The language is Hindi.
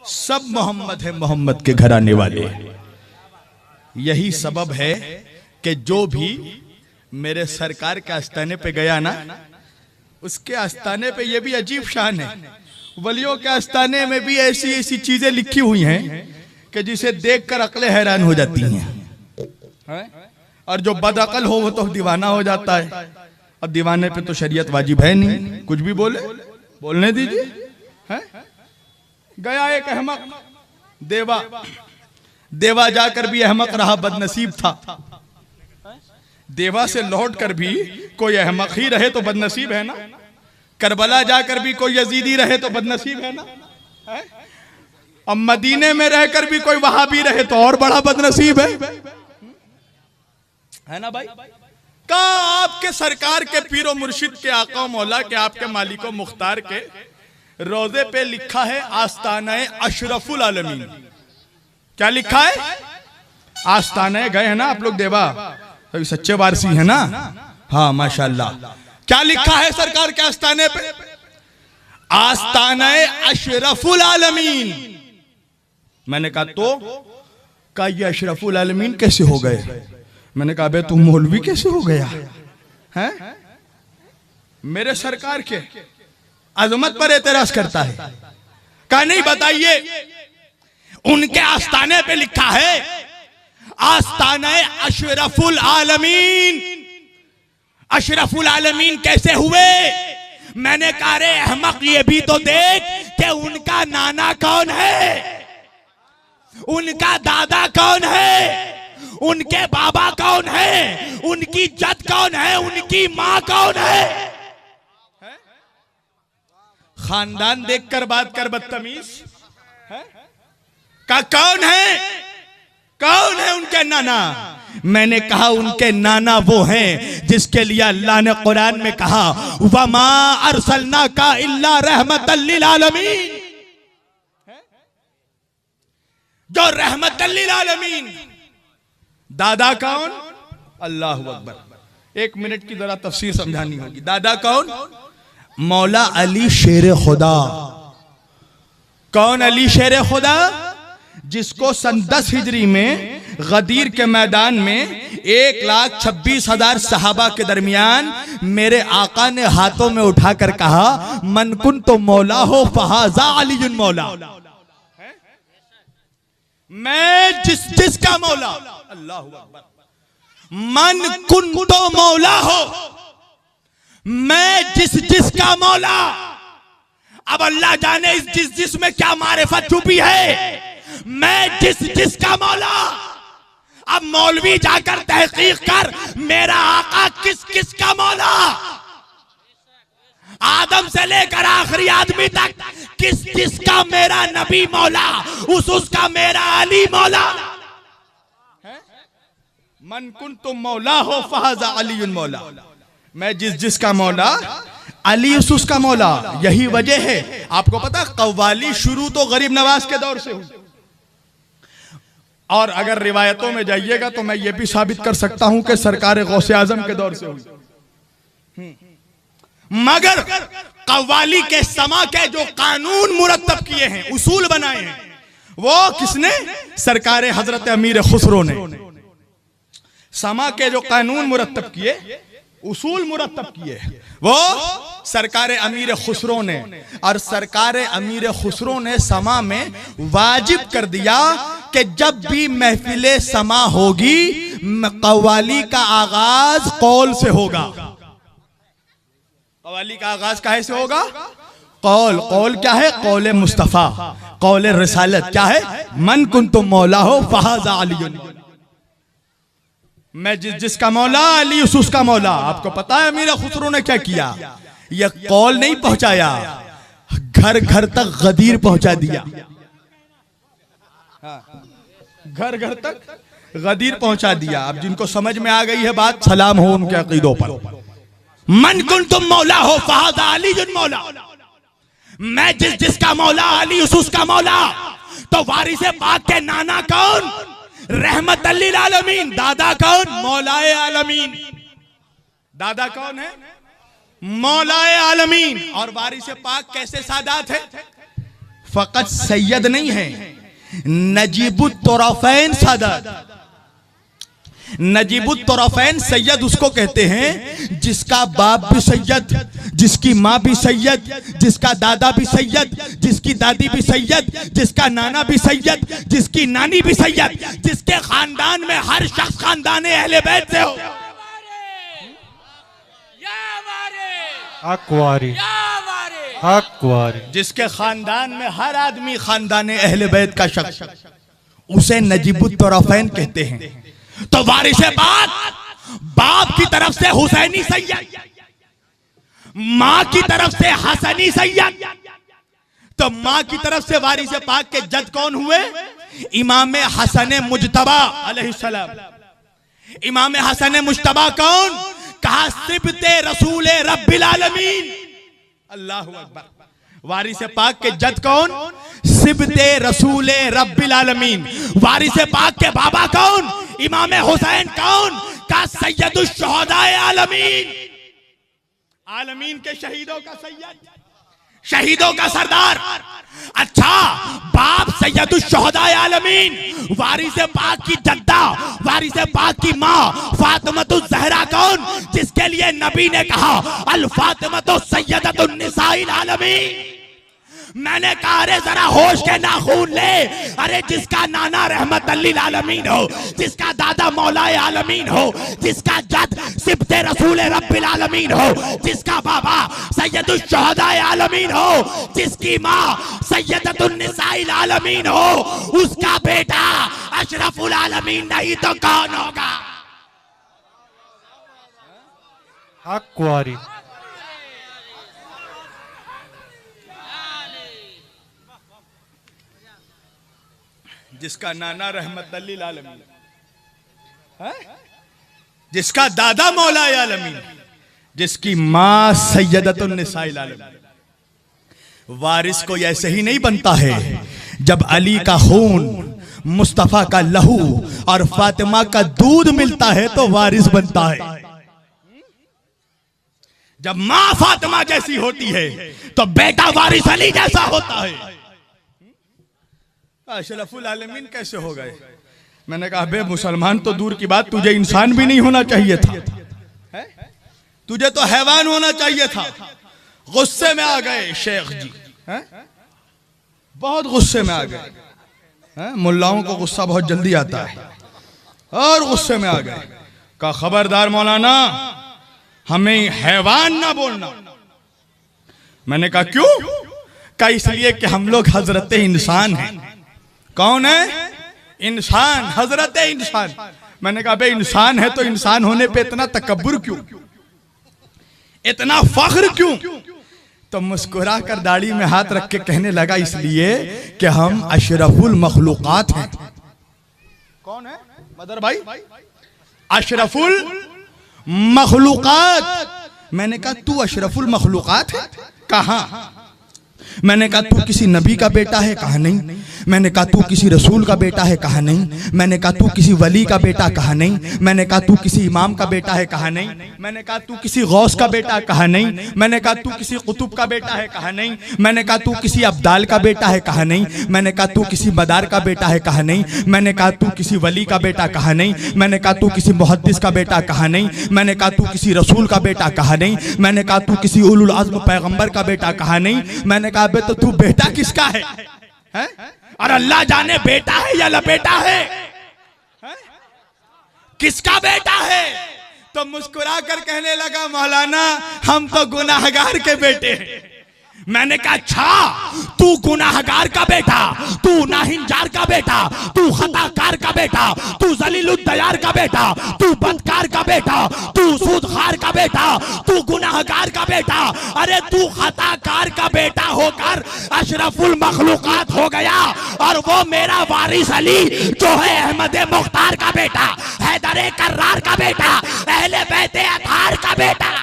सब मोहम्मद है, मोहम्मद के घर आने वाले। यही सबब है कि जो भी मेरे सरकार के आस्थाने पे गया ना, उसके आस्थाने पे ये भी अजीब शान है, वलियों के आस्थाने में भी ऐसी ऐसी चीजें लिखी हुई हैं कि जिसे देखकर अक्लें हैरान हो जाती हैं। और जो बदअकल हो वो तो दीवाना हो जाता है। अब दीवाने पे तो शरीयत वाजिब है नहीं, कुछ भी बोलने दीजिए। गया एक अहमक देवा जाकर भी अहमक रहा, बदनसीब था। देवा से लौट कर भी कोई अहमक ही रहे तो बदनसीब है ना। करबला जाकर भी कोई यजीदी रहे तो बदनसीब है ना। अब मदीने में रहकर भी कोई वहाबी रहे तो और बड़ा बदनसीब है ना भाई। का आपके सरकार के पीरो मुर्शिद के आका मौला के आपके मालिको मुख्तार के रोजे पे लिखा है आस्ताना अशरफुल आलमीन। क्या लिखा है? आस्ताना गए हैं ना आप लोग देवा, सच्चे वारसी है ना। हाँ माशाल्लाह। क्या लिखा है सरकार के आस्ताने पे? आस्ताना अशरफुल आलमीन। मैंने कहा तो ये अशरफुल आलमीन कैसे हो गए? मैंने कहा बे तू मौलवी कैसे हो गया है? मेरे सरकार के अजमत पर एतराज करता है। कहा नहीं, बताइए। उनके आस्ताने पे लिखा है आस्ताना अशरफुल आलमीन। अशरफुल आलमीन कैसे हुए? मैंने कहा रे अहमक, ये भी तो देख कि उनका नाना कौन है, उनका दादा कौन है, उनके बाबा कौन है, उनकी जद कौन है, उनकी मां कौन है। खानदान देखकर बात कर बदतमीज। का कौन है उनके नाना? मैंने कहा उनके नाना वो हैं जिसके लिए अल्लाह ने कुरान में कहा वमा अरसलना का इल्ला रहमतल लिल आलमीन। जो रहमतल लिल आलमीन। दादा कौन? अल्लाहु अकबर। 1 मिनट की जरा तफसीर समझानी होगी। दादा कौन? मौला अली शेर खुदा। कौन अली शेर खुदा? जिसको सन 10 हिजरी में गदीर के मैदान में 1,26,000 सहाबा के दरमियान मेरे आका ने हाथों में उठाकर कहा मन कुन तो मौला हो फहाजा अली मौला। मैं जिसका मौला, अल्लाहु अकबर। मन कुन तो मौला हो, मैं जिसका मौला। अब अल्लाह जाने इस जिस में क्या मारिफत छुपी है। मैं जिसका मौला। अब मौलवी जाकर तहकीक कर, मेरा आका किस का मौला। आदम से लेकर आखिरी आदमी तक किसका मेरा नबी मौला, उसका मेरा अली मौला। मन कुन तुम मौला हो फहाजा अली मौला। मैं जिसका मौला, अली उसका मौला। यही वजह है, आपको पता कव्वाली शुरू तो गरीब नवाज के दौर से हुई। और अगर रिवायतों में जाइएगा तो मैं ये भी साबित कर सकता हूं कि सरकार गौसे आजम के दौर से हुई। मगर कव्वाली के समा के जो कानून मुरत्तब किए हैं, उसूल बनाए हैं, वो किसने? सरकार हजरत अमीर खुसरो ने। समा के जो कानून मुरत्तब किए, उसूल मुरत्तब किए, वो सरकार अमीर खुसरो ने। और सरकार अमीर खुसरो ने समा में वाजिब कर दिया कि जब भी महफिले समा होगी कव्वाली का आगाज कौल से होगा। कव्वाली का आगाज काहे से होगा? कौल क्या है? कौल मुस्तफा, कौल रिसालत। क्या है? मन कुन तुम मौला हो फहाजा अली। मैं जिसका मौला, अली उसका मौला। आपको पता है अमीर खुसरो ने क्या किया? यह कौल नहीं पहुंचाया, घर घर तक गदीर पहुंचा दिया। घर घर तक गदीर पहुंचा दिया। अब जिनको समझ में आ गई है बात, सलाम हो उनके अकीदों पर। मन कुन तुम मौला हो फहाजा अली मौला। मैं जिसका मौला, अली उसका मौला। तो वारिसे पाक के नाना कौन? रहमत लिल आलमीन। दादा कौन? मौलाए आलमीन। दादा कौन है? मौलाए आलमीन। और वारिसे पाक कैसे सादात है? फकत सैयद नहीं है, नजीबुत तोरफैन सादत। नजीबुत तोरफैन सैयद उसको कहते हैं जिसका बाप भी सैयद, जिसकी माँ भी सैयद, जिसका दादा भी सैयद, जिसकी दादी भी सैयद, जिसका नाना भी सैयद, जिसकी नानी भी सैयद, जिसके खानदान में हर शख्स खानदान अहले बैत से हो। जिसके खानदान में हर आदमी खानदान अहले बैत का शख्स, उसे नजीबुत तोरफैन कहते हैं। तो वारिसे बाप की तरफ से हुसैनी सैयद, माँ की तरफ से हसनी सैयद। तो माँ की तरफ से वारिसे पाक के जद कौन हुए? इमाम हसन मुजतबा अलैहिस्सलाम। इमाम हसन मुजतबा कौन? कहा सिबते रसूल रब्बिल आलमीन। अल्लाहु अकबर। वारिसे पाक के जद कौन? सिबते रसूल रब्बिल आलमीन। वारिसे पाक के बाबा कौन? इमाम हुसैन कौन? का सैयदुश शुहदाए आलमीन। आलमीन के शहीदों का सैयद, शहीदों का सरदार। अच्छा, बाप सैयदुश शुहदाए आलमीन, वारिसे पाक की जद्दा, वारिसे पाक की माँ फातिमतुज ज़हरा कौन? जिसके लिए नबी ने कहा अल फातिमतु सैयदतुन निसाइल आलमीन। मैंने कहा अरे जरा होश के नाखून ले। अरे जिसका नाना रहमत लिल आलमीन हो, जिसका दादा मौलाए आलमीन हो, जिसका जद सिबते रसूल रब्बिल आलमीन हो, जिसका बाबा सैयदुश शुहदाए आलमीन हो, जिसकी माँ सैयदतुन निसाइल आलमीन हो, उसका बेटा अशरफुल आलमीन नहीं तो कौन होगा? हक वारी। जिसका नाना रहमत लिल आलमीन, जिसका दादा मौलाए आलमीन, जिसकी माँ सैयदतुन निसाइल आलमीन। वारिस को ऐसे ही नहीं बनता है। जब अली का खून, मुस्तफा का लहू और फातिमा का दूध मिलता है तो वारिस बनता है। जब माँ फातिमा जैसी होती है तो बेटा वारिस अली जैसा होता है। अशरफुल आलमीन कैसे हो गए? मैंने कहा बे मुसलमान तो दूर की बात, तुझे इंसान भी नहीं होना चाहिए था, तुझे तो हैवान होना चाहिए था। गुस्से में आ गए शेख जी, बहुत गुस्से में आ गए। मुल्लाओं को गुस्सा बहुत जल्दी आता है, और गुस्से में आ गए। कहा खबरदार मौलाना, हमें हैवान ना बोलना। मैंने कहा क्यों? कहा इसलिए कि हम लोग हजरत इंसान हैं। कौन है? इंसान, हजरत इंसान। मैंने कहा बे इंसान है तो इंसान होने पे इतना तकब्बुर क्यों, इतना फख्र क्यों? तो मुस्कुरा कर दाढ़ी में हाथ रख के कहने लगा इसलिए कि हम अशरफुल मखलूकात हैं। कौन है मदर भाई? अशरफुल मखलूकात। मैंने कहा तू अशरफुल मखलूकात है? कहा? मैंने कहा तू किसी नबी का बेटा है? कहा नहीं। मैंने कहा तू किसी रसूल का बेटा है? कहा नहीं। मैंने कहा तू किसी वली का बेटा? कहा नहीं। मैंने कहा तू किसी इमाम का बेटा है? कहा नहीं। मैंने कहा तू किसी गौस का बेटा? कहा नहीं। मैंने कहा तू किसी कुतुब का बेटा है? कहा नहीं। मैंने कहा तू किसी अब्दाल का बेटा है? कहा नहीं। मैंने कहा तू किसी मदार का बेटा है? कहा नहीं। मैंने कहा तू किसी वली का बेटा? कहा नहीं। मैंने कहा तू किसी मुहद्दिस का बेटा? कहा नहीं। मैंने कहा तू किसी रसूल का बेटा? कहा नहीं। मैंने कहा तू किसी उलुल अज़्म पैगंबर का बेटा? कहा नहीं। मैंने कहा बे तो तू बेटा किसका है? और अल्लाह जाने बेटा है या लपेटा है, किसका बेटा है? तो मुस्कुरा कर कहने लगा मौलाना हम तो गुनाहगार के बेटे हैं। मैंने कहा अच्छा, तू गुनाहगार का बेटा, तू नाहिंजार का बेटा, तू खताकार का बेटा, तू जलीलुद्दयार का बेटा, तू बदकार का बेटा, तू सूदखार का बेटा, तू गुनाहगार का बेटा। अरे तू खताकार का बेटा होकर अशरफुल मखलूकात हो गया, और वो मेरा वारिस अली जो है अहमद मुख्तार का बेटा, हैदर कर्रार का बेटा, अहले बैत अतार का बेटा।